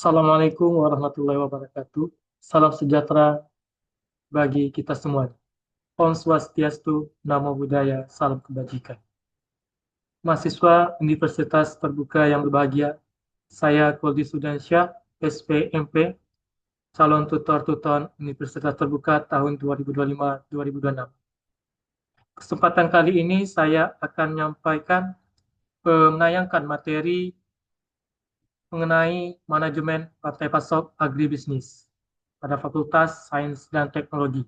Assalamualaikum warahmatullahi wabarakatuh. Salam sejahtera bagi kita semua. Om Swastiastu, Namo Buddhaya, salam kebajikan. Mahasiswa Universitas Terbuka yang berbahagia, saya Koldi Sudansyah, SPMP, calon tutor Universitas Terbuka tahun 2025-2026. Kesempatan kali ini saya akan menayangkan materi mengenai manajemen rantai pasok agribisnis pada Fakultas Sains dan Teknologi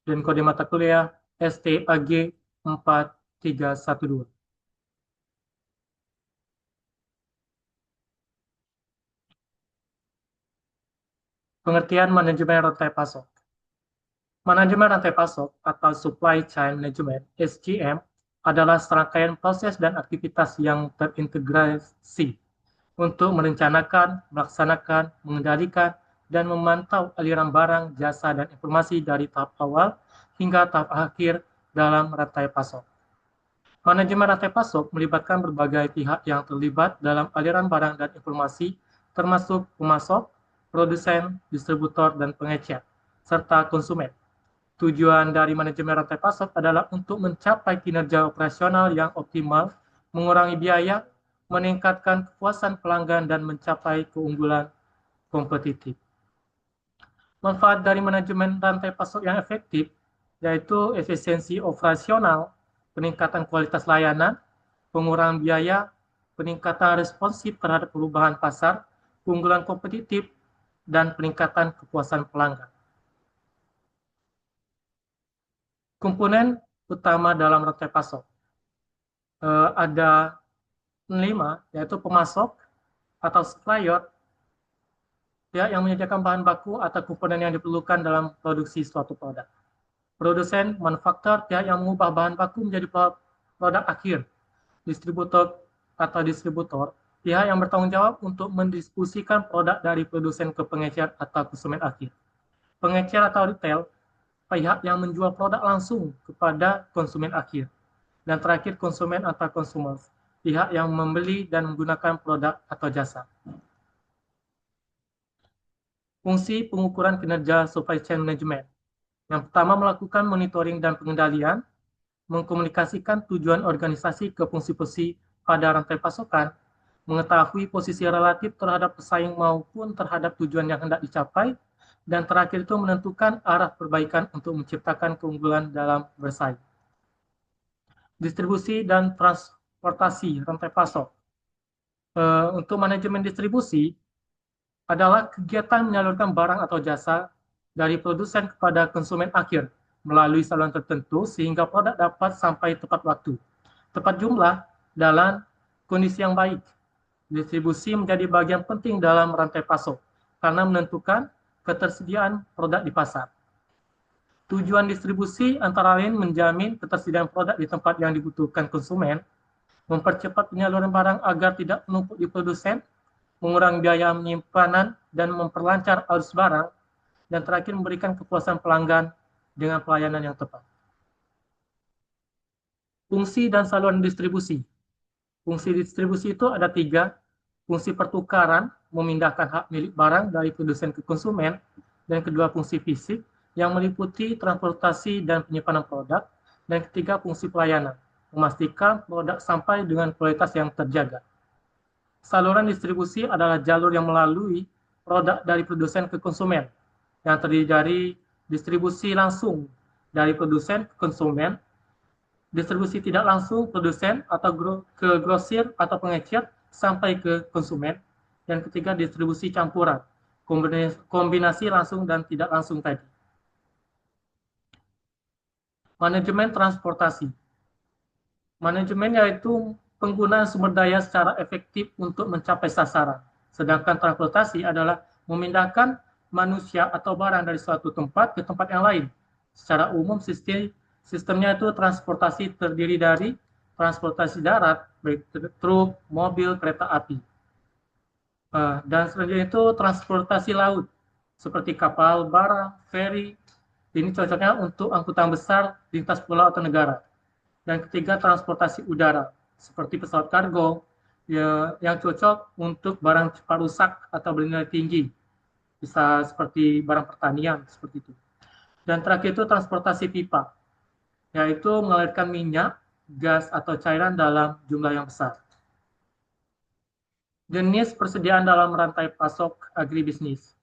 dan kode mata kuliah STAG 4312. Pengertian manajemen rantai pasok. Manajemen rantai pasok atau Supply Chain Management (SCM) adalah serangkaian proses dan aktivitas yang terintegrasi untuk merencanakan, melaksanakan, mengendalikan, dan memantau aliran barang, jasa, dan informasi dari tahap awal hingga tahap akhir dalam rantai pasok. Manajemen rantai pasok melibatkan berbagai pihak yang terlibat dalam aliran barang dan informasi, termasuk pemasok, produsen, distributor, dan pengecer, serta konsumen. Tujuan dari manajemen rantai pasok adalah untuk mencapai kinerja operasional yang optimal, mengurangi biaya, meningkatkan kepuasan pelanggan, dan mencapai keunggulan kompetitif. Manfaat dari manajemen rantai pasok yang efektif yaitu efisiensi operasional, peningkatan kualitas layanan, pengurangan biaya, peningkatan responsif terhadap perubahan pasar, keunggulan kompetitif, dan peningkatan kepuasan pelanggan. Komponen utama dalam rantai pasok ada 5, yaitu pemasok atau supplier, ya, yang menyediakan bahan baku atau komponen yang diperlukan dalam produksi suatu produk. Produsen, manufaktur, pihak yang mengubah bahan baku menjadi produk akhir. Distributor atau distributor, pihak yang bertanggung jawab untuk mendistribusikan produk dari produsen ke pengecer atau konsumen akhir. Pengecer atau retail, pihak yang menjual produk langsung kepada konsumen akhir. Dan terakhir konsumen atau consumer, pihak yang membeli dan menggunakan produk atau jasa. Fungsi pengukuran kinerja supply chain management. Yang pertama, melakukan monitoring dan pengendalian, mengkomunikasikan tujuan organisasi ke fungsi-fungsi pada rantai pasokan, mengetahui posisi relatif terhadap pesaing maupun terhadap tujuan yang hendak dicapai, dan terakhir itu menentukan arah perbaikan untuk menciptakan keunggulan dalam bersaing. Distribusi dan transportasi rantai pasok. Untuk manajemen distribusi adalah kegiatan menyalurkan barang atau jasa dari produsen kepada konsumen akhir melalui saluran tertentu sehingga produk dapat sampai tepat waktu, tepat jumlah, dalam kondisi yang baik. Distribusi menjadi bagian penting dalam rantai pasok karena menentukan ketersediaan produk di pasar. Tujuan distribusi antara lain menjamin ketersediaan produk di tempat yang dibutuhkan konsumen, mempercepat penyaluran barang agar tidak menumpuk di produsen, mengurangi biaya penyimpanan dan memperlancar arus barang, dan terakhir memberikan kepuasan pelanggan dengan pelayanan yang tepat. Fungsi dan saluran distribusi. Fungsi distribusi itu ada 3. Fungsi pertukaran, memindahkan hak milik barang dari produsen ke konsumen, dan kedua fungsi fisik yang meliputi transportasi dan penyimpanan produk, dan ketiga fungsi pelayanan, memastikan produk sampai dengan kualitas yang terjaga. Saluran distribusi adalah jalur yang melalui produk dari produsen ke konsumen, yang terdiri dari distribusi langsung dari produsen ke konsumen, distribusi tidak langsung produsen atau ke grosir atau pengecer sampai ke konsumen, dan ketiga distribusi campuran, kombinasi langsung dan tidak langsung tadi. Manajemen transportasi. Manajemen yaitu penggunaan sumber daya secara efektif untuk mencapai sasaran. Sedangkan transportasi adalah memindahkan manusia atau barang dari suatu tempat ke tempat yang lain. Secara umum sistemnya itu transportasi terdiri dari transportasi darat, baik truk, mobil, kereta api. Dan selanjutnya itu transportasi laut, seperti kapal, barang, feri. Ini cocoknya untuk angkutan besar, lintas pulau atau negara. Dan ketiga, transportasi udara, seperti pesawat kargo, ya, yang cocok untuk barang cepat rusak atau bernilai tinggi, bisa seperti barang pertanian seperti itu. Dan terakhir itu transportasi pipa, yaitu mengalirkan minyak, gas atau cairan dalam jumlah yang besar. Jenis persediaan dalam rantai pasok agribisnis.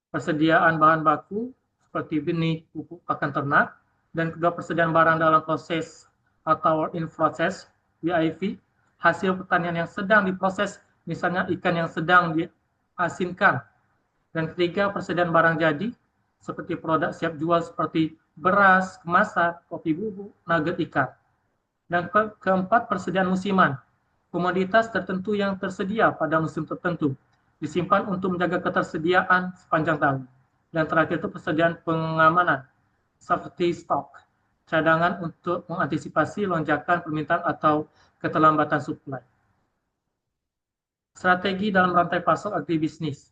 Persediaan bahan baku seperti benih, pupuk pakan ternak, dan kedua persediaan barang dalam proses atau in process (WIP), hasil pertanian yang sedang diproses, misalnya ikan yang sedang diasinkan. Dan ketiga, persediaan barang jadi seperti produk siap jual seperti beras, kemasan, kopi bubuk, nugget ikan. Dan keempat, persediaan musiman. Komoditas tertentu yang tersedia pada musim tertentu disimpan untuk menjaga ketersediaan sepanjang tahun. Dan terakhir itu persediaan pengamanan, safety stock, cadangan untuk mengantisipasi lonjakan permintaan atau keterlambatan suplai. Strategi dalam rantai pasok agribisnis.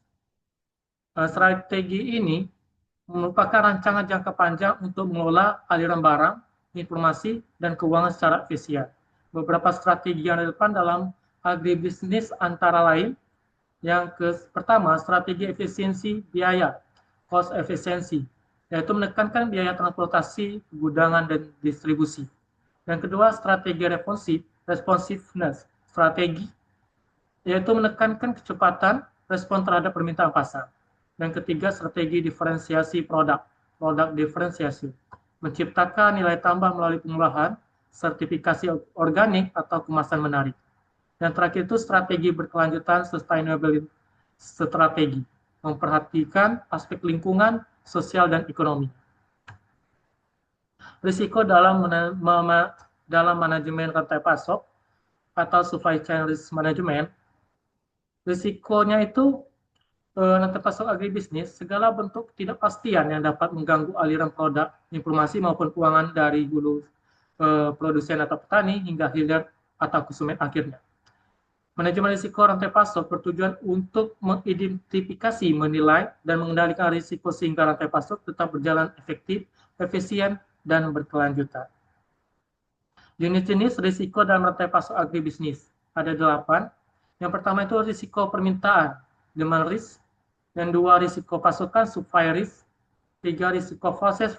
Strategi ini merupakan rancangan jangka panjang untuk mengelola aliran barang, informasi, dan keuangan secara efisien. Beberapa strategi yang relevan dalam agribisnis antara lain, pertama, strategi efisiensi biaya, cost efficiency, yaitu menekankan biaya transportasi, gudangan, dan distribusi. Yang kedua, strategi responsiveness, strategi, yaitu menekankan kecepatan respon terhadap permintaan pasar. Dan ketiga, strategi diferensiasi produk, produk diferensiasi, menciptakan nilai tambah melalui pengolahan, sertifikasi organik, atau kemasan menarik. Dan terakhir itu strategi berkelanjutan, sustainability strategi, memperhatikan aspek lingkungan, sosial, dan ekonomi. Risiko dalam manajemen rantai pasok atau supply chain risk management, risikonya itu nanti pasok agribisnis, segala bentuk ketidakpastian yang dapat mengganggu aliran produk, informasi maupun keuangan dari hulu produsen atau petani hingga hilir atau konsumen akhirnya. Manajemen risiko rantai pasok bertujuan untuk mengidentifikasi, menilai, dan mengendalikan risiko sehingga rantai pasok tetap berjalan efektif, efisien, dan berkelanjutan. Jenis-jenis risiko dalam rantai pasok agribisnis ada 8. Yang pertama itu risiko permintaan, demand risk. Yang dua, risiko pasokan, supply risk. Tiga, risiko proses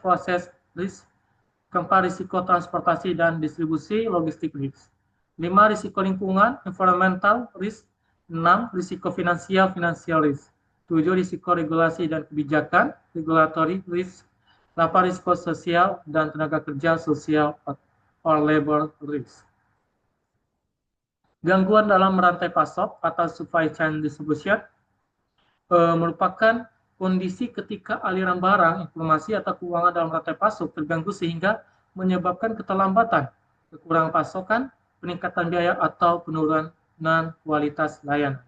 risk. Keempat, risiko transportasi dan distribusi, logistik risk. 5, risiko lingkungan, environmental risk. 6, risiko finansial, financial risk. 7, risiko regulasi dan kebijakan, regulatory risk. 8, risiko sosial dan tenaga kerja, social or labor risk. Gangguan dalam rantai pasok atau supply chain distribution merupakan kondisi ketika aliran barang, informasi, atau keuangan dalam rantai pasok terganggu sehingga menyebabkan keterlambatan, kekurangan pasokan, peningkatan biaya, atau penurunan kualitas layanan.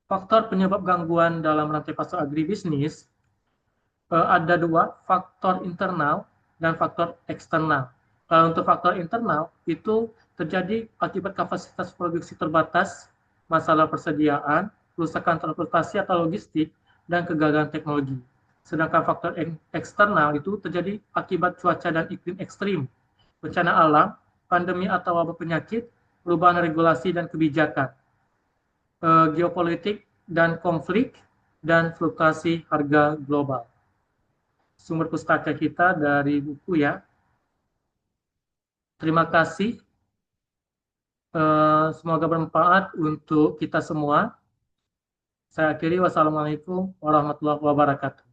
Faktor penyebab gangguan dalam rantai pasok agribisnis ada 2, faktor internal dan faktor eksternal. Kalau untuk faktor internal, itu terjadi akibat kapasitas produksi terbatas, masalah persediaan, kerusakan transportasi atau logistik, dan kegagalan teknologi. Sedangkan faktor eksternal itu terjadi akibat cuaca dan iklim ekstrim, bencana alam, pandemi atau wabah penyakit, perubahan regulasi dan kebijakan, geopolitik dan konflik, dan fluktuasi harga global. Sumber pustaka kita dari buku ya. Terima kasih. Semoga bermanfaat untuk kita semua. Saya akhiri, wassalamualaikum warahmatullahi wabarakatuh.